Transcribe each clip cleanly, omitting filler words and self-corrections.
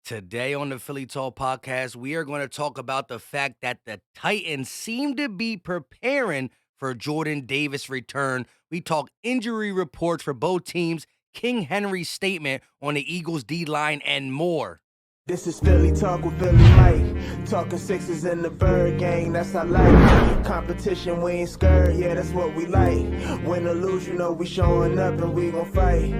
Today on the Philly Talk podcast, we are going to talk about the fact that the Titans seem to be preparing for Jordan Davis' return. We talk injury reports for both teams, King Henry's statement on the Eagles' D-line, and more. This is Philly Talk with Philly Mike. Talking sixes in the bird gang, that's I like. Competition, we ain't scared, yeah, that's what we like. Win or lose, you know we showing up and we gon' fight.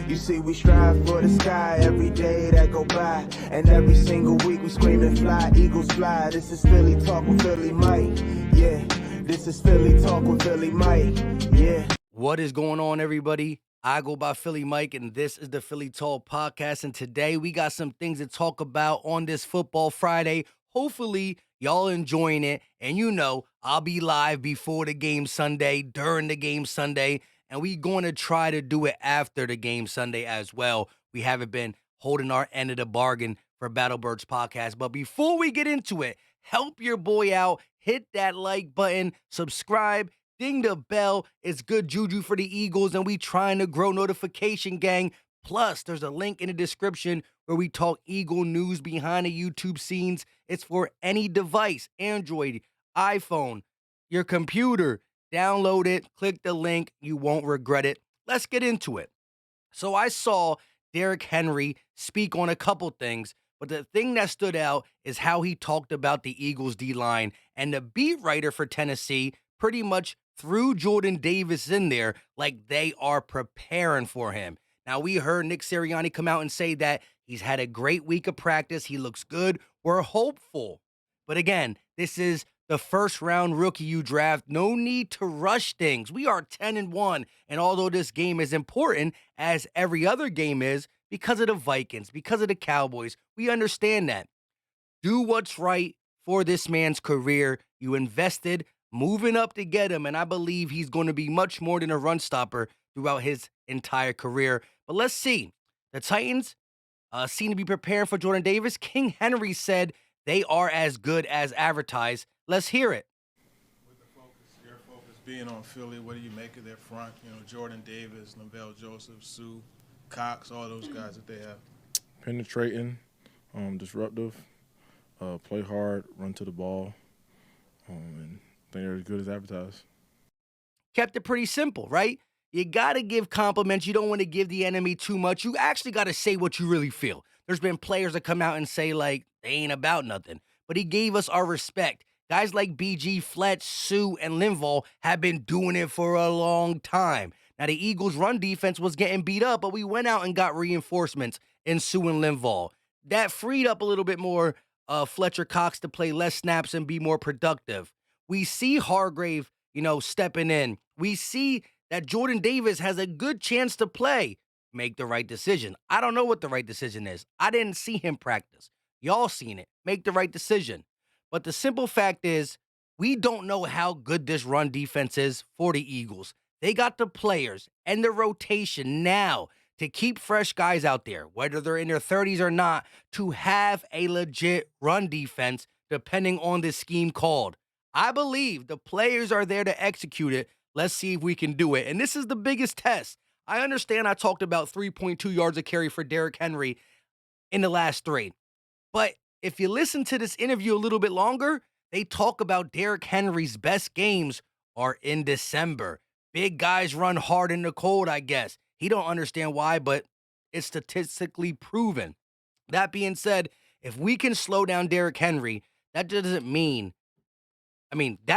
You see we strive for the sky every day that go by. And every single week we scream and fly, Eagles fly. This is Philly Talk with Philly Mike, yeah. This is Philly Talk with Philly Mike, yeah. What is going on, everybody? I go by Philly Mike, and this is the Philly Talk podcast. And today we got some things to talk about on this Football Friday. Hopefully, y'all enjoying it. And you know, I'll be live before the game Sunday, during the game Sunday, and we going to try to do it after the game Sunday as well. We haven't been holding our end of the bargain for Battlebirds podcast. But before we get into it, help your boy out. Hit that like button, subscribe, ding the bell. It's good juju for the Eagles, and we trying to grow notification gang. Plus, there's a link in the description where we talk Eagle news behind the YouTube scenes. It's for any device, Android, iPhone, your computer. Download it, click the link. You won't regret it. Let's get into it. So I saw Derrick Henry speak on a couple things, but the thing that stood out is how he talked about the Eagles D-line, and the beat writer for Tennessee pretty much threw Jordan Davis in there like they are preparing for him. Now, we heard Nick Sirianni come out and say that he's had a great week of practice. He looks good. We're hopeful. But again, this is the first round rookie you draft. No need to rush things. We are 10-1. And although this game is important, as every other game is, because of the Vikings, because of the Cowboys, we understand that. Do what's right for this man's career. You invested moving up to get him, and I believe he's going to be much more than a run stopper throughout his entire career. But let's see. The Titans seem to be preparing for Jordan Davis. King Henry said they are as good as advertised. Let's hear it. With the focus, your focus being on Philly, what do you make of their front? You know, Jordan Davis, Lavelle Joseph, Sue, Cox, all those guys that they have. Penetrating, disruptive, play hard, run to the ball, and I think they're as good as advertised. Kept it pretty simple, right? You got to give compliments. You don't want to give the enemy too much. You actually got to say what you really feel. There's been players that come out and say, like, they ain't about nothing. But he gave us our respect. Guys like BG, Fletch, Sue, and Linval have been doing it for a long time. Now, the Eagles' run defense was getting beat up, but we went out and got reinforcements in Sue and Linval. That freed up a little bit more Fletcher Cox to play less snaps and be more productive. We see Hargrave, stepping in. We see that Jordan Davis has a good chance to play. Make the right decision. I don't know what the right decision is. I didn't see him practice. Y'all seen it. Make the right decision. But the simple fact is, we don't know how good this run defense is for the Eagles. They got the players and the rotation now to keep fresh guys out there, whether they're in their 30s or not, to have a legit run defense depending on the scheme called. I believe the players are there to execute it. Let's see if we can do it. And this is the biggest test. I understand I talked about 3.2 yards a carry for Derrick Henry in the last three. But if you listen to this interview a little bit longer, they talk about Derrick Henry's best games are in December. Big guys run hard in the cold, I guess. He don't understand why, but it's statistically proven. That being said, if we can slow down Derrick Henry, that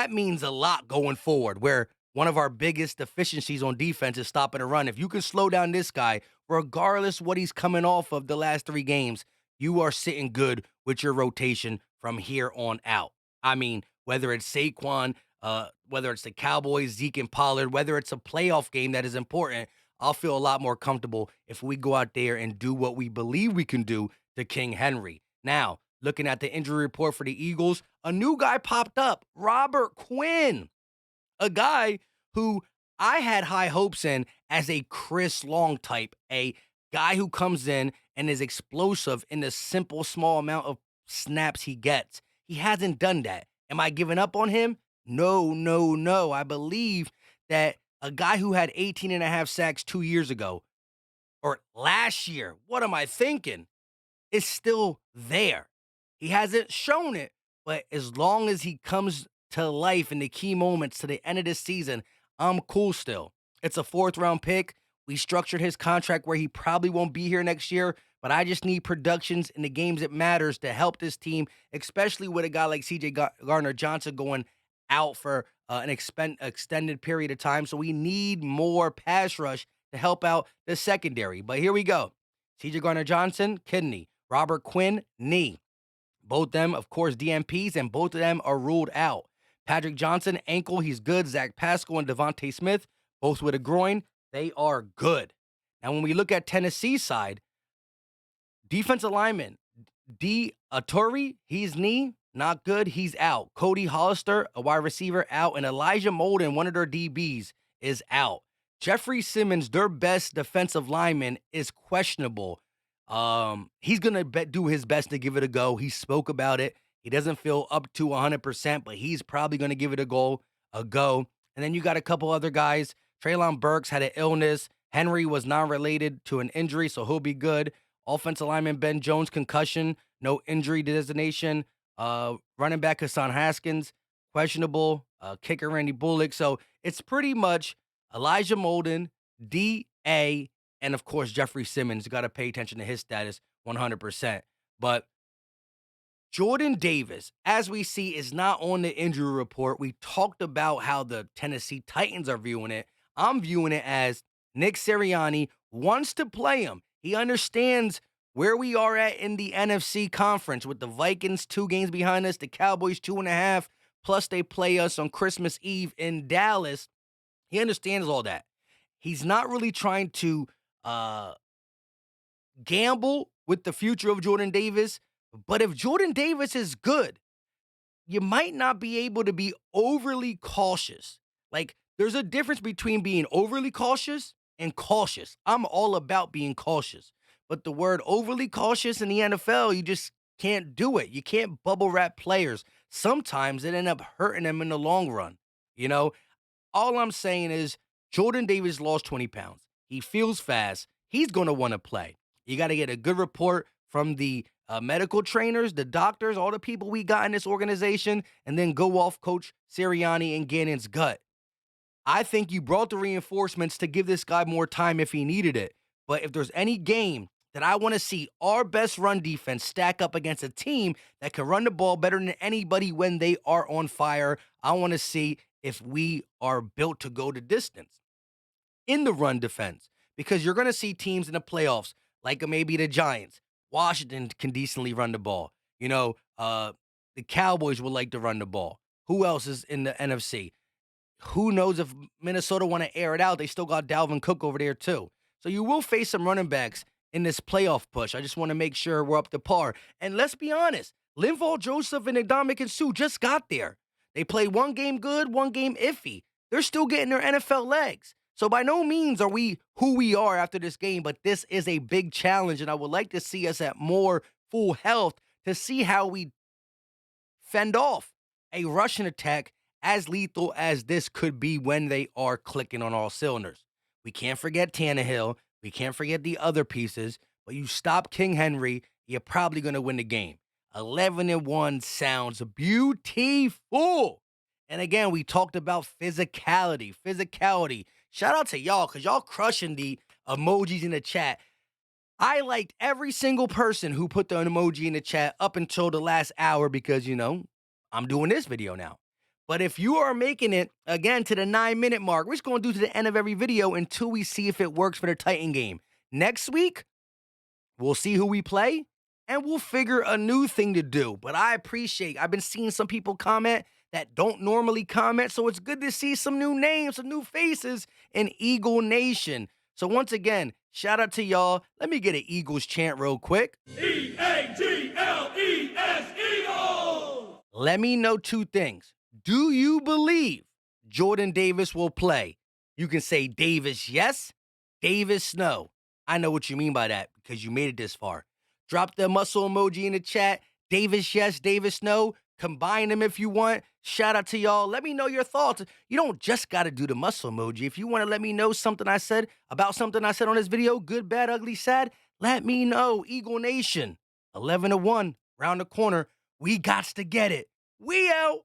means a lot going forward, where one of our biggest deficiencies on defense is stopping a run. If you can slow down this guy, regardless what he's coming off of the last three games, you are sitting good with your rotation from here on out. I mean, whether it's Saquon, whether it's the Cowboys, Zeke and Pollard, whether it's a playoff game that is important, I'll feel a lot more comfortable if we go out there and do what we believe we can do to King Henry. Now, looking at the injury report for the Eagles, a new guy popped up, Robert Quinn, a guy who I had high hopes in as a Chris Long type, a guy who comes in and is explosive in the simple, small amount of snaps he gets. He hasn't done that. Am I giving up on him? No. I believe that a guy who had 18 and a half sacks 2 years ago, or last year, what am I thinking? is still there. He hasn't shown it, but as long as he comes to life in the key moments to the end of this season, I'm cool still. It's a 4th-round pick. We structured his contract where he probably won't be here next year, but I just need productions in the games that matters to help this team, especially with a guy like CJ Gardner-Johnson going out for an extended period of time. So we need more pass rush to help out the secondary. But here we go. CJ Gardner-Johnson, kidney. Robert Quinn, knee. Both them, of course, DMPs, and both of them are ruled out. Patrick Johnson, ankle, he's good. Zach Pascal and Devontae Smith, both with a groin, they are good. Now, when we look at Tennessee's side, defensive lineman, D. Atori, he's knee, not good, he's out. Cody Hollister, a wide receiver, out. And Elijah Molden, one of their DBs, is out. Jeffrey Simmons, their best defensive lineman, is questionable. He's going to do his best to give it a go. He spoke about it. He doesn't feel up to 100%, but he's probably going to give it a go. And then you got a couple other guys. Treylon Burks had an illness. Henry was non-related to an injury, so he'll be good. Offensive lineman Ben Jones, concussion, no injury designation. Running back Hassan Haskins, questionable. Kicker Randy Bullock. So it's pretty much Elijah Molden, D.A., and, of course, Jeffrey Simmons. You got to pay attention to his status 100%. But Jordan Davis, as we see, is not on the injury report. We talked about how the Tennessee Titans are viewing it. I'm viewing it as Nick Sirianni wants to play him. He understands where we are at in the NFC conference with the Vikings 2 games behind us, the Cowboys 2.5, plus they play us on Christmas Eve in Dallas. He understands all that. He's not really trying to gamble with the future of Jordan Davis, but if Jordan Davis is good, you might not be able to be overly cautious. Like, there's a difference between being overly cautious and cautious. I'm all about being cautious, but the word overly cautious in the NFL, you just can't do it. You can't bubble wrap players. Sometimes it ends up hurting them in the long run. You know, all I'm saying is Jordan Davis lost 20 pounds. He feels fast. He's going to want to play. You got to get a good report from the medical trainers, the doctors, all the people we got in this organization, and then go off Coach Sirianni and Gannon's gut. I think you brought the reinforcements to give this guy more time if he needed it. But if there's any game that I want to see our best run defense stack up against a team that can run the ball better than anybody when they are on fire, I want to see if we are built to go the distance in the run defense, because you're going to see teams in the playoffs like maybe the Giants. Washington can decently run the ball. You know, the Cowboys would like to run the ball. Who else is in the NFC? Who knows if Minnesota want to air it out? They still got Dalvin Cook over there too. So you will face some running backs in this playoff push. I just want to make sure we're up to par. And let's be honest, Linval Joseph and Ndamukong Suh just got there. They played one game good, one game iffy. They're still getting their NFL legs. So by no means are we who we are after this game, but this is a big challenge, and I would like to see us at more full health to see how we fend off a Russian attack as lethal as this could be when they are clicking on all cylinders. We can't forget Tannehill. We can't forget the other pieces, but you stop King Henry, you're probably going to win the game. 11-1 sounds beautiful. And again, we talked about physicality. Shout out to y'all, because y'all crushing the emojis in the chat. I liked every single person who put the emoji in the chat up until the last hour because, you know, I'm doing this video now. But if you are making it, again, to the 9-minute mark, we're just going to do to the end of every video until we see if it works for the Titan game. Next week, we'll see who we play, and we'll figure a new thing to do. But I've been seeing some people comment that don't normally comment, so it's good to see some new names, some new faces in Eagle Nation. So once again, shout out to y'all. Let me get an Eagles chant real quick. E-A-G-L-E-S, Eagles! Let me know 2 things. Do you believe Jordan Davis will play? You can say Davis yes, Davis no. I know what you mean by that because you made it this far. Drop the muscle emoji in the chat. Davis yes, Davis no. Combine them if you want. Shout out to y'all. Let me know your thoughts. You don't just got to do the muscle emoji. If you want to let me know something I said about something I said on this video, good, bad, ugly, sad, let me know. Eagle Nation. 11-1, round the corner. We gots to get it. We out.